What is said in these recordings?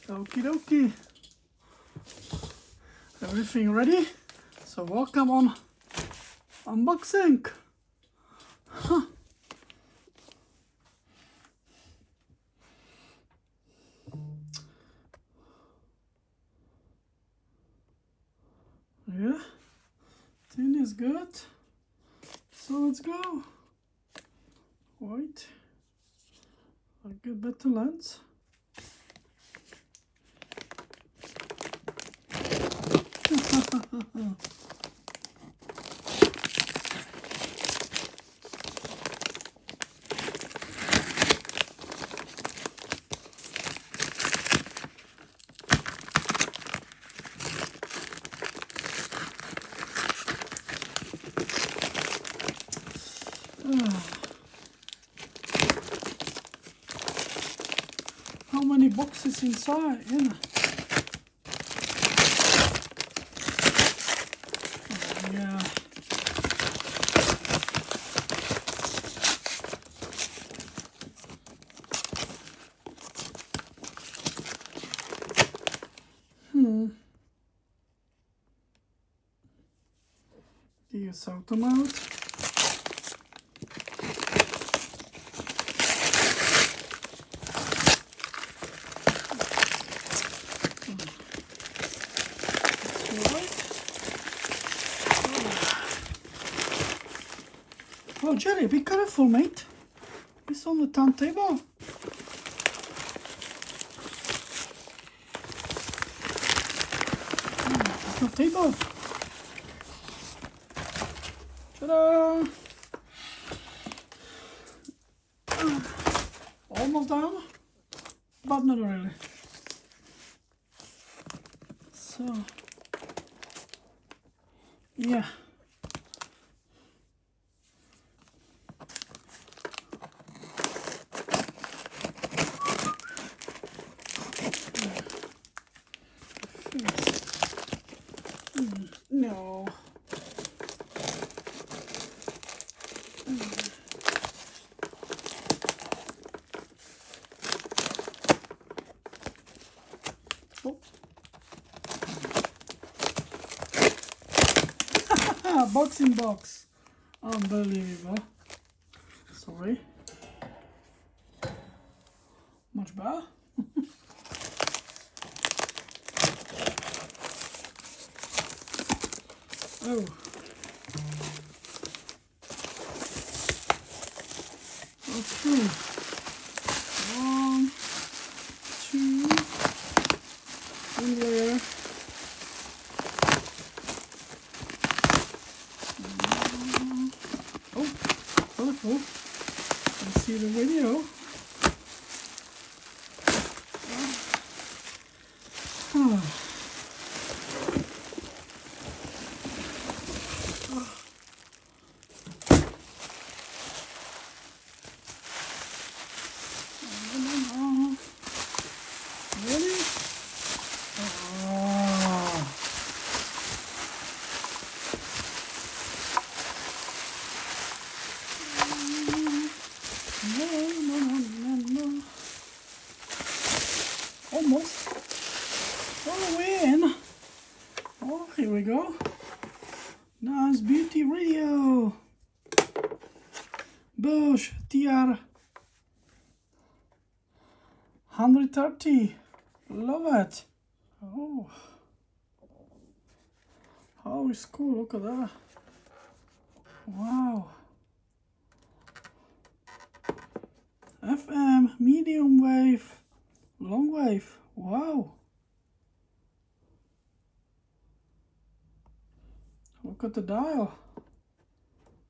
Okie dokie. Everything ready? So welcome on unboxing. Huh. Yeah, tin is good. So let's go. Wait, I'll get better lens. How many boxes inside? Yeah. Yeah. Die sort them out. Oh, Jerry, be careful, mate. It's on the turntable. It's not table. Ta-da! Almost down, but not really. So, yeah. No. Oh. Boxing box. Unbelievable. Sorry. Much better. Oh. Okay. 1, 2, one layer. Oh, colorful. Let's see the video. Really? Oh. No. Almost. Oh, we're in. Oh, here we go. Nice beauty radio. Bush TR130. Love it. Oh. How is cool, look at that. Wow. FM, medium wave, long wave. Wow. Look at the dial.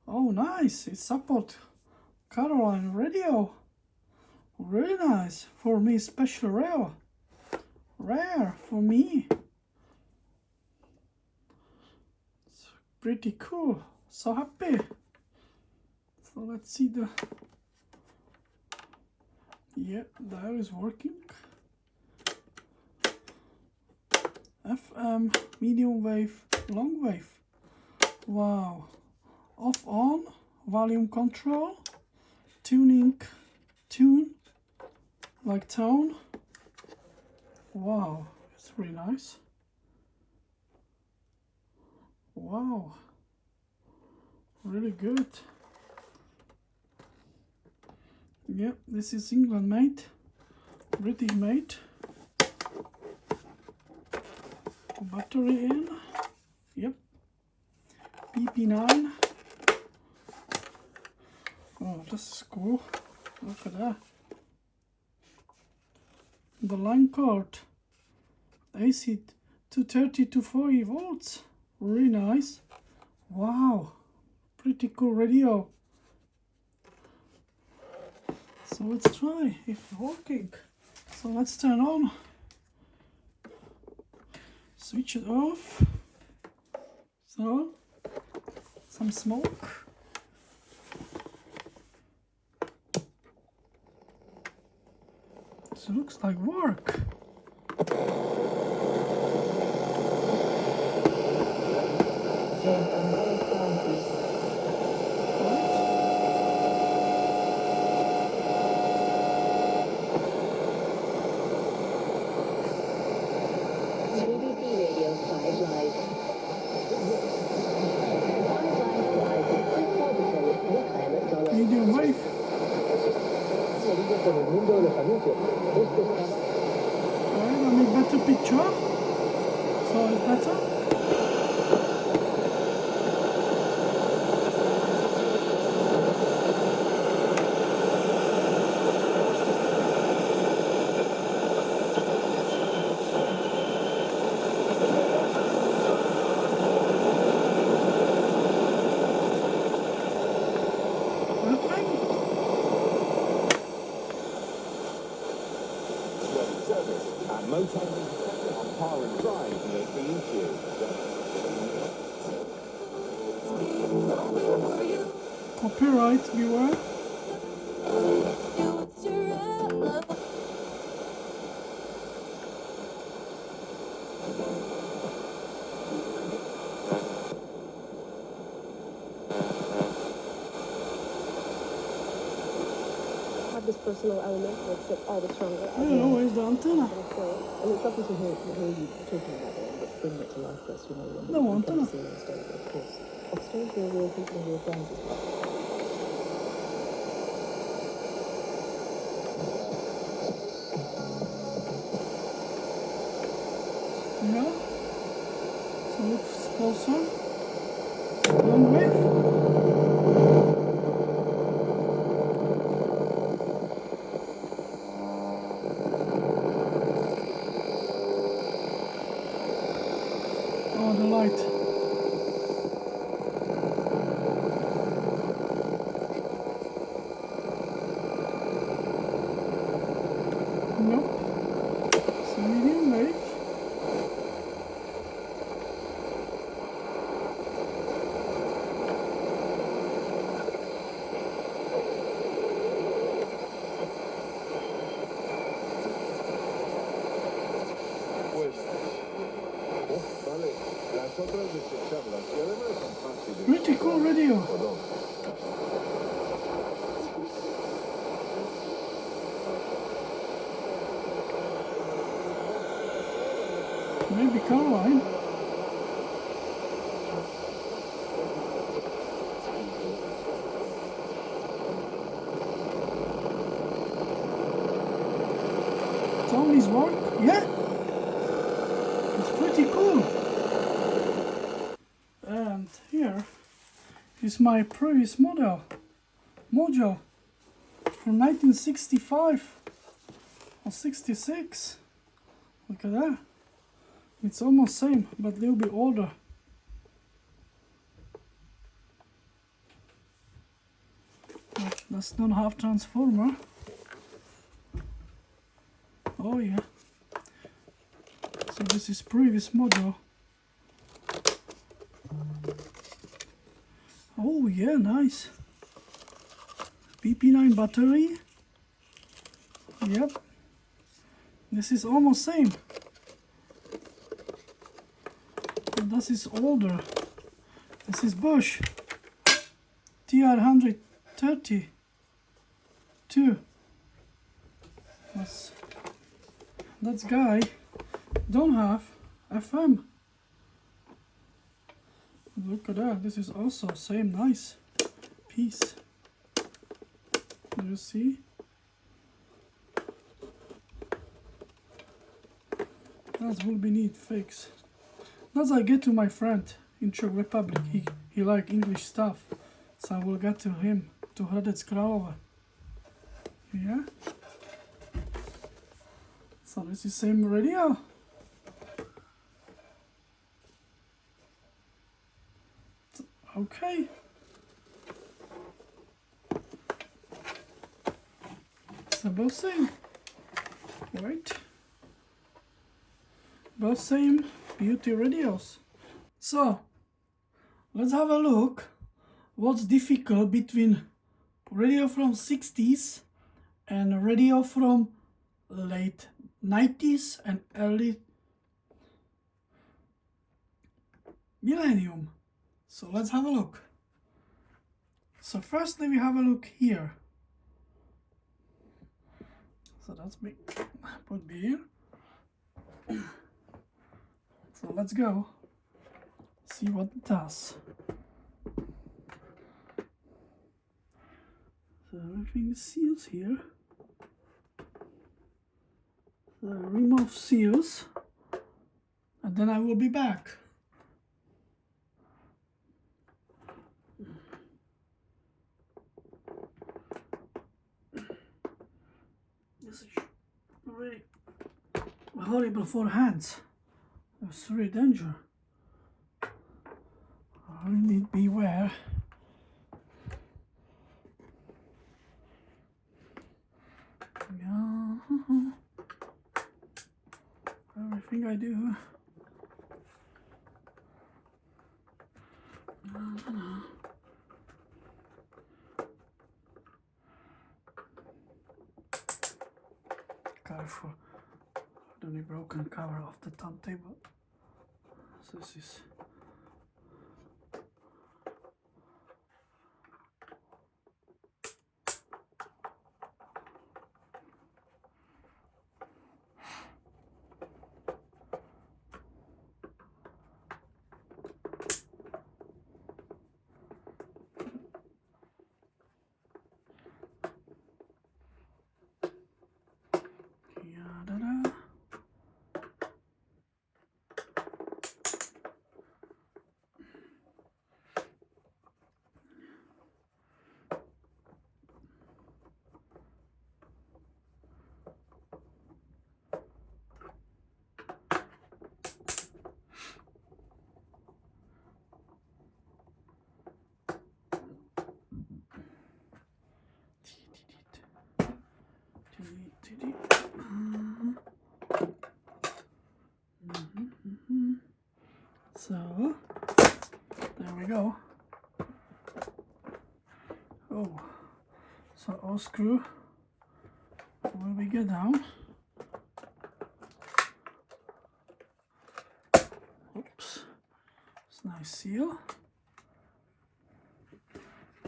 Oh, nice. It supports Caroline radio. Really nice. For me, special rare. Rare for me. It's pretty cool. So happy. So let's see the... Yeah, dial is working. FM, medium wave, long wave. Wow. Off on, volume control, tuning, tune, like tone. Wow, it's really nice. Wow, really good. Yep, this is England made, British made. Battery in. Yep. PP9. Oh, this is cool. Look at that. The line cord. AC 230 to 40 volts. Really nice. Wow. Pretty cool radio. So let's try if it's working. So let's turn on. Switch it off. So some smoke. So it looks like work. Medium wave. Alright, I make better picture. So it's better. Copyright, beware. This personal element makes it all the stronger. I don't know, where's the antenna? And it's lovely to hear you talking about it, but bringing it to life for us, you know, when No we antenna. see it on stage, of course. Off stage, we're real people, real friends as well. Yeah. So looks closer. Long wave. Oh, the light. Nope. It's a medium wave. Pretty cool radio. Maybe Caroline. Tony's work, yeah. It's pretty cool. And here is my previous model from 1965 or 66. Look at that. It's almost same, but a little bit older. But that's not half transformer. Oh yeah. So this is previous model. Oh yeah, nice. PP9 battery. Yep. This is almost same. And this is older. This is Bush TR130 2. that guy don't have FM. Look at that. This is also same nice piece. You see? That will be neat fix. That's I get to my friend in Czech Republic. He like English stuff, so I will get to him to Hradec Králové. Yeah. So this is same radio. Okay. So both same. Right. Both same beauty radios. So let's have a look what's difficult between radio from 60s and radio from late 90s and early millennium. So let's have a look. So first let me have a look here. So that's me. Put me here. So let's go see what it does. So everything is seals here. So remove seals and then I will be back. This is really horrible for hands. It's really dangerous. I really need beware. Yeah. Everything I do. Careful. Don't be broken cover of the turntable. So this is so there we go. Oh, so all screw will we get down? Oops, it's nice seal.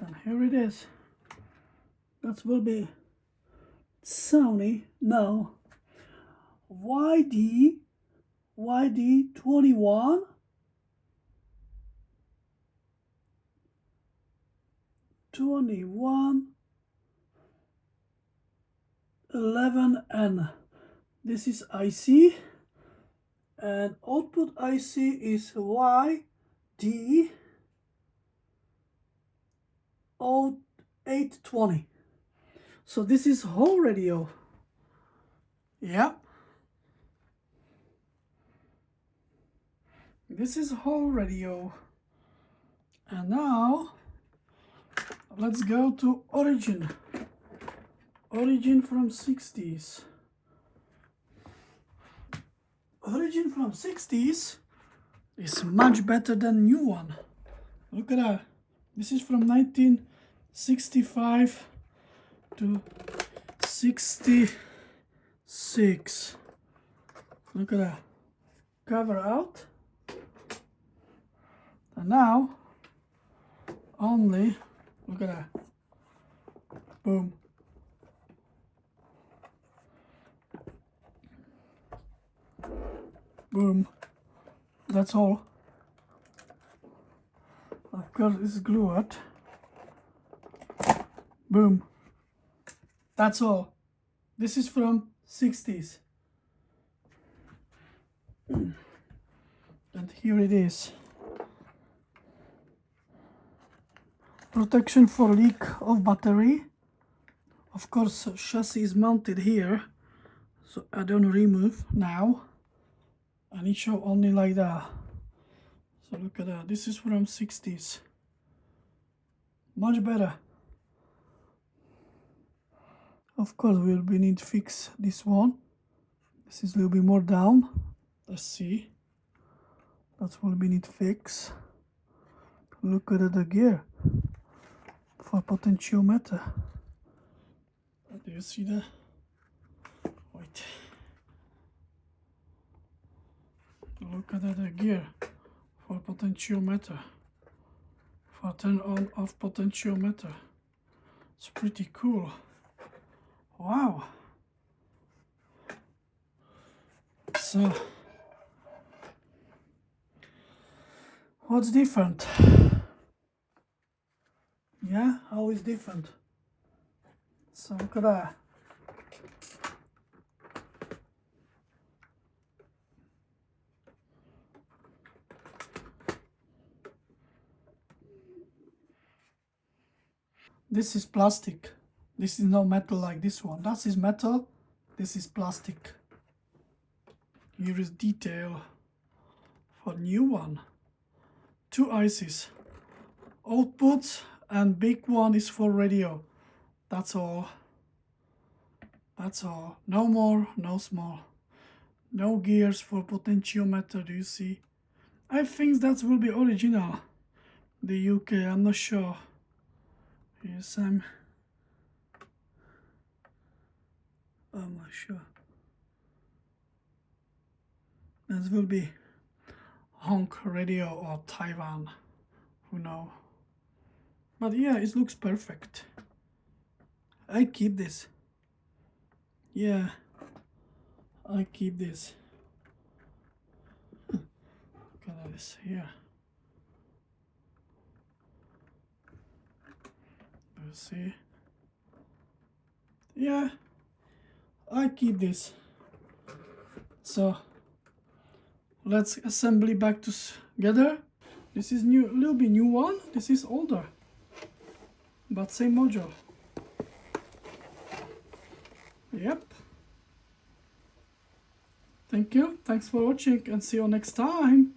And here it is. That will be Sony now. YD21 11N. This is IC and output IC is YD0820. So this is whole radio. Yeah. This is whole radio. And now let's go to origin. Origin from 60s. Origin from 60s is much better than new one. Look at that. This is from 1965 to 66. Look at that. Cover out. And now only, look at that. Boom. Boom. That's all. Of course, it's glued. Boom. That's all. This is from 60s. And here it is. Protection for leak of battery. Of course, chassis is mounted here, so I don't remove now. And it show only like that. So look at that. This is from 60s. Much better. Of course, we need to fix this one. This is a little bit more down. Let's see. That's what we need to fix. Look at the gear for potentiometer. Do you see that? Wait. Look at the gear for potentiometer. For turn on off potentiometer. It's pretty cool. Wow. So what's different? Yeah, how is different? So look at that. This is plastic. This is no metal like this one. That is metal. This is plastic. Here is detail for new one. Two ICs. Outputs and big one is for radio. That's all. That's all. No more, no small. No gears for potentiometer, do you see? I think that will be original. The UK, I'm not sure. Yes, I'm not sure. That will be Honk Radio or Taiwan. Who knows? But yeah, it looks perfect. I keep this. Yeah, I keep this. Look at this here. You see? Yeah, I keep this. So let's assemble back together. This is new, little bit new one. This is older, but same module. Yep. Thank you. Thanks for watching and see you next time.